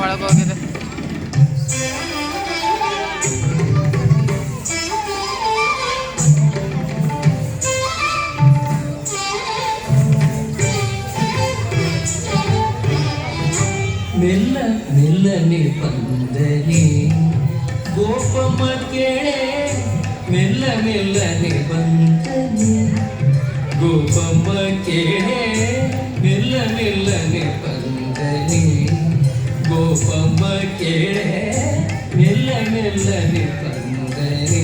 ಒಳಗೋಗಿದೆ. ಮೆಲ್ಲ ಮೆಲ್ಲನೆ ಬಂದನೆ ಗೋಪಮ್ಮ ಕೇಳೆ, ಮೆಲ್ಲ ಮೆಲ್ಲನೆ ಬಂದನೆ ಗೋಪಮ್ಮ ಕೇಳೆ, ಮೆಲ್ಲ ಮೆಲ್ಲನೆ ಬಂದನೆ ಗೋಪಮ್ಮ ಕೇಳೆ, ಮೆಲ್ಲ ಮೆಲ್ಲನೆ ಬಂದನೆ.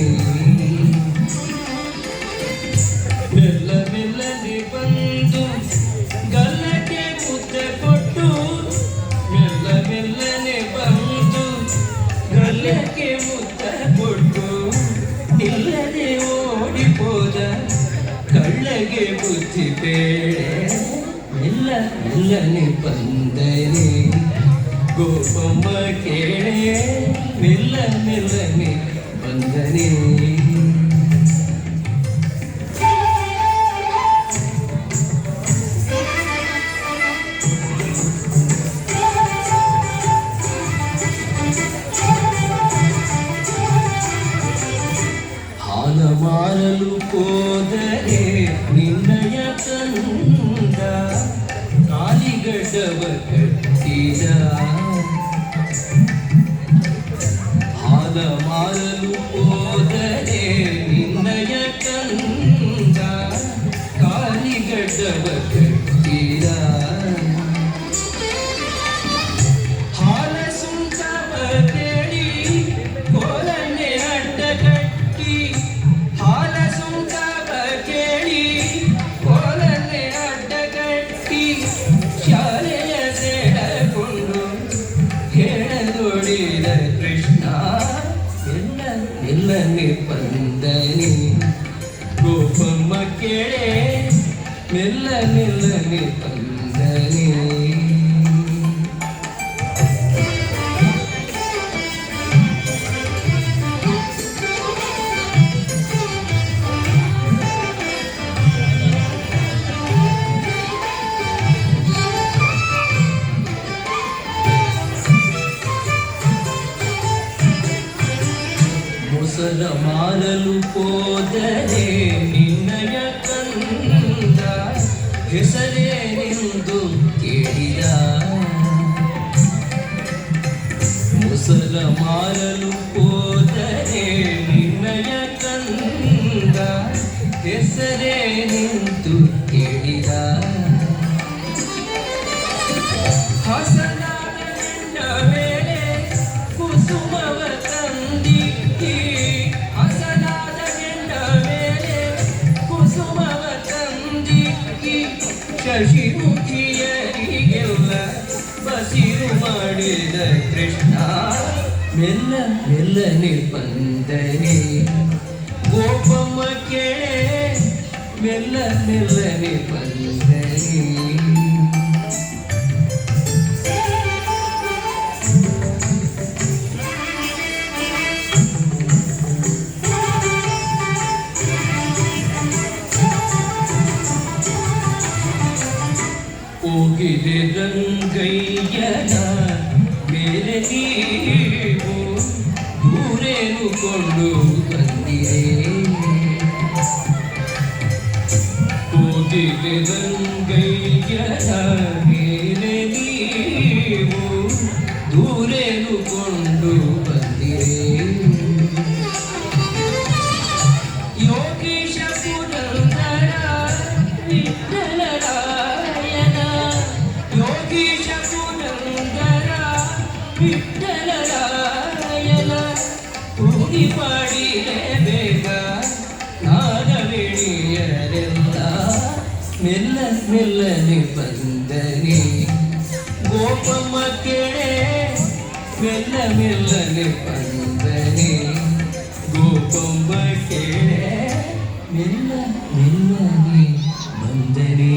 ಮೆಲ್ಲ ಮೆಲ್ಲನೆ ಬಂದು ಗಲ್ಲಕ್ಕೆ ಮುದ್ದೆ ಕೊಟ್ಟು, ಮೆಲ್ಲ ಮೆಲ್ಲನೆ ಬಂದು ಗಲ್ಲಕ್ಕೆ ಮುದ್ದೆ ಕೊಟ್ಟು, ನಿಲ್ಲದೆ ಓಡಿపోದ ಕಳ್ಳಗೆ ಬುದ್ಧಿ ಬೇಳೆ. ಮೆಲ್ಲ ಮೆಲ್ಲನೆ ಬಂದರೆ ಗೋಪಮ್ಮ ಕೇಳೆ, ಮೆಲ್ಲ ಮೆಲ್ಲನೆ ಬಂದರೆ. ಹಾಲ ಮಾರಲು ಹೋದರೆ ನಿನ್ನಯ ತಂದ, ಕಾಲಿಗಡವ ಕಟ್ಟಿದ. ಹಾಲ ಮಾರಲು ಹೋದರೆ ನಿನ್ನಯ ತಂದ, ಕಾಲಿಗಡವ ಕಟ್ಟಿದ. ಹಾಲ ಸುಂಕವ ಕೇಳಿ ಕೋಲನ್ನೇ ಅಡ್ಡ ಕಟ್ಟಿ, ಹಾಲ ಸುಂಕವ ಕೇಳಿ ಕೋಲನ್ನೇ ಅಡ್ಡ ಕಟ್ಟಿ, ಶಾಲೆಯ ಸೇಡಕೊಂಡು ಹೇಳದೊಡಿದ ಕೃಷ್ಣ. ಎಲ್ಲ ಎಲ್ಲನೆ ಬಂದನೆ ಗೋಪಮ್ಮ ಕೇಳೆ, ಮೆಲ್ಲ ಮೆಲ್ಲನೆ ಬಂದನೆ. ಮೊಸರ ಮಾರಲು ಹೋದರೆ ನಿನ್ನಯ ಕಂದ, ಹೆಸರೇನೆಂದು ಕೇಳಿದ. ಮೊಸರ ಮಾರಲು ಹೋದರೆ ನಿನ್ನಯ ಕಂದ, ಹೆಸರೇನೆಂದು ಕೇಳಿದ. ಹಸನಾದ ನಿನ್ನ ಮೇಲೆ ಕುಸುಮವ ತಂದಿಕ್ಕಿ, ಹಸನಾದ ನಿನ್ನ ಮೇಲೆ ಕುಸುಮವ ತಂದಿಕ್ಕಿ, ಶಶಿಮುಖಿಯರಿಗೆಲ್ಲ ಬಸಿರು ಮಾಡಿದ ಕೃಷ್ಣ. ಮೆಲ್ಲ ಮೆಲ್ಲನೆ ಬಂದರೆ ಗೋಪಮ್ಮ ಕೇಳೆ, ಮೆಲ್ಲ ಮೆಲ್ಲನೆ ಬಂದರೆ. ಹೋಗಿದೆ ರಂಗಯ್ಯನ ಮೇಲೆ ನೀವು ದೂರೇನು ಕೊಂಡು ಬಂದಿರೆ. ಹೋಗಿದೆ ರಂಗಯ್ಯನ ಮೇಲೆ ನೀವು ದೂರೇನು ಕೊಂಡು ಬಂದಿರೆ. ಯೋಗೀಶ ಪುರಂದರ ವಿಠಲರಾಯನ, ಯೋಗೀಶ ಪುರಂದರ ವಿಠಲರಾಯನ ಕೂಗಿ ಮಾಡಿದೆ ಬೇಗ ನಾಗವೇಣಿಯರೆಲ್ಲ. ಮೆಲ್ಲ ಮೆಲ್ಲನೆ ಬಂದರೆ ಗೋಪಮ್ಮ ಕೇಳೆ, ಮೆಲ್ಲ ಮೆಲ್ಲನೆ ಬಂದರೆ ಗೋಪಮ್ಮ ಕೇಳೆ, ಮೆಲ್ಲ ಮೆಲ್ಲನೆ ಬಂದರೆ.